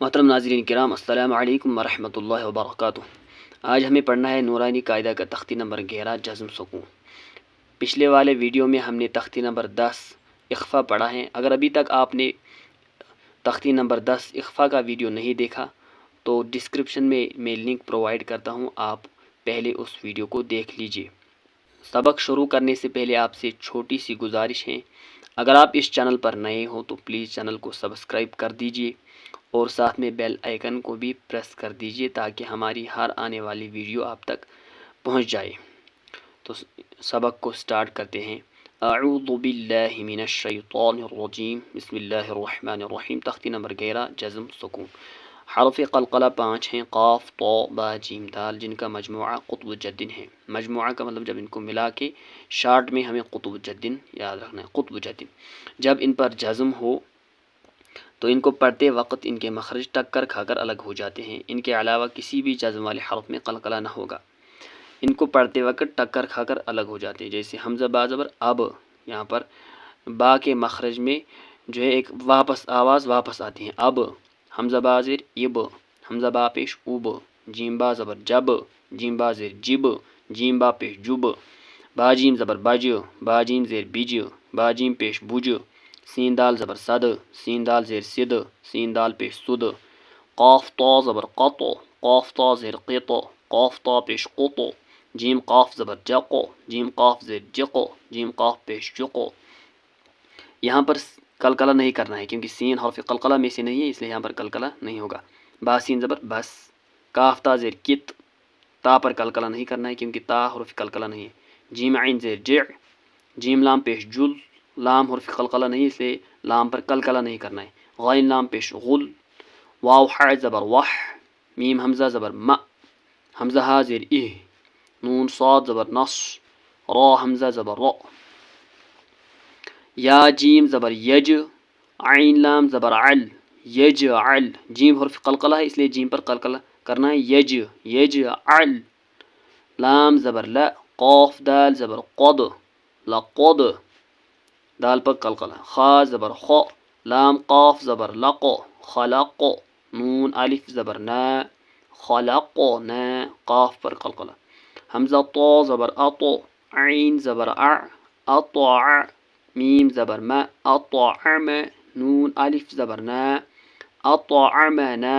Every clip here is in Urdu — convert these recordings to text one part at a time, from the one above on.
محترم ناظرین کرام، السلام علیکم ورحمۃ اللہ وبرکاتہ۔ آج ہمیں پڑھنا ہے نورانی قاعدہ کا تختی نمبر 11 جزم سکون۔ پچھلے والے ویڈیو میں ہم نے تختی نمبر 10 اخفا پڑھا ہے۔ اگر ابھی تک آپ نے تختی نمبر 10 اخفا کا ویڈیو نہیں دیکھا تو ڈسکرپشن میں لنک پرووائڈ کرتا ہوں، آپ پہلے اس ویڈیو کو دیکھ لیجئے۔ سبق شروع کرنے سے پہلے آپ سے چھوٹی سی گزارش ہے، اگر آپ اس چینل پر نئے ہو تو پلیز چینل کو سبسکرائب کر دیجئے اور ساتھ میں بیل آئیکن کو بھی پریس کر دیجئے تاکہ ہماری ہر آنے والی ویڈیو آپ تک پہنچ جائے۔ تو سبق کو سٹارٹ کرتے ہیں۔ اعوذ باللہ من الشیطان الرجیم، بسم اللہ الرحمن الرحیم۔ تختی نمبر 11 جزم سکون۔ حرف قلقلہ 5 ہیں، قاف، طا، با، جیم، دال، جن کا مجموعہ قطب جدن ہے۔ مجموعہ کا مطلب جب ان کو ملا کے شارٹ میں ہمیں قطب جدن یاد رکھنا ہے۔ قطب جدن جب ان پر جزم ہو تو ان کو پڑھتے وقت ان کے مخرج ٹکر کھا کر الگ ہو جاتے ہیں۔ ان کے علاوہ کسی بھی جزم والے حرف میں قلقلہ نہ ہوگا، ان کو پڑھتے وقت ٹکر کھا کر الگ ہو جاتے ہیں۔ جیسے حمزہ با زبر اب، یہاں پر با کے مخرج میں جو ہے ایک آواز واپس آتی ہے، اب۔ حمزہ با زیر اب، حمزہ با پیش اوب، جیم با زبر جب، جیم با زیر جب، جیم با پیش جب، با جیم زبر بج، با جیم زیر بج، با جیم پیش بج، سین دال زبر صد، سین دال زیر صد، سین دال پیش صد، قاف طا زبر قط، قاف طا زیر قط، قاف طا پیش قط، جیم قاف زبر جق، جیم قاف زیر جق، جیم قاف پیش جق۔ یہاں پر قلقلہ نہیں کرنا ہے کیونکہ سین حرف قلقلہ میں سے نہیں ہے، اس لیے یہاں پر قلقلہ نہیں ہوگا۔ با سین زبر بس، کاف تا زیر کت، تا پر قلقلہ نہیں کرنا ہے کیونکہ تا حرف قلقلہ نہیں ہے۔ جیم عین زیر جع، جیم لام پیش جل، لام حرف قلقلہ نہیں اس لیے لام پر قلقلہ نہیں کرنا ہے۔ غین لام پیش غل، واو ح زبر وح، میم حمزہ زبر م، حمزہ ہا زیر اہ، نون صاد زبر نص، را حمزہ زبر را، یا جیم زبر یج، عین لام زبر عل، یج عل، جیم حرف قلقلہ ہے اس لیے جیم پر قلقلہ کرنا ہے، یج یج عل، لام زبر ل، قاف دال زبر قد، لقد، دال پر قلقلہ، خا زبر خ، لام قاف زبر لق، خلق، نون الف زبر نا، خلق نا، قاف پر قلقلہ، حمزہ طا زبر اط، عین زبر ع، اطع، میم زبر م، اطعم، نون الف زبر نا، اطعمنا،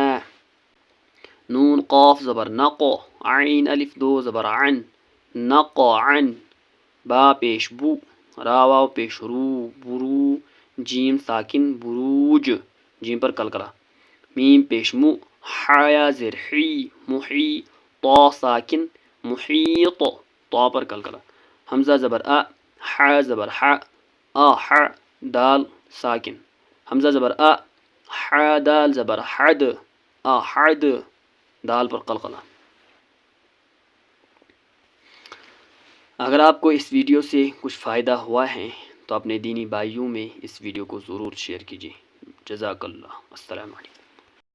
نون قاف زبر نق، عین الف دو زبر عن، نقعن، با پیش بو، را واو پیش رو، برو، جیم ساکن بروج، جیم پر قلقلہ، میم پیش مو، حیا زیر حی، محی، طا ساکن محیط، طا پر قلقلہ، حمزہ زبر ا، ح زبر ح، اح، دال ساکن، حمزہ زبر ا، ح دال زبر حد، احد، دال پر قلقلہ۔ اگر آپ کو اس ویڈیو سے کچھ فائدہ ہوا ہے تو اپنے دینی بھائیوں میں اس ویڈیو کو ضرور شیئر کیجیے۔ جزاک اللہ، السلام علیکم۔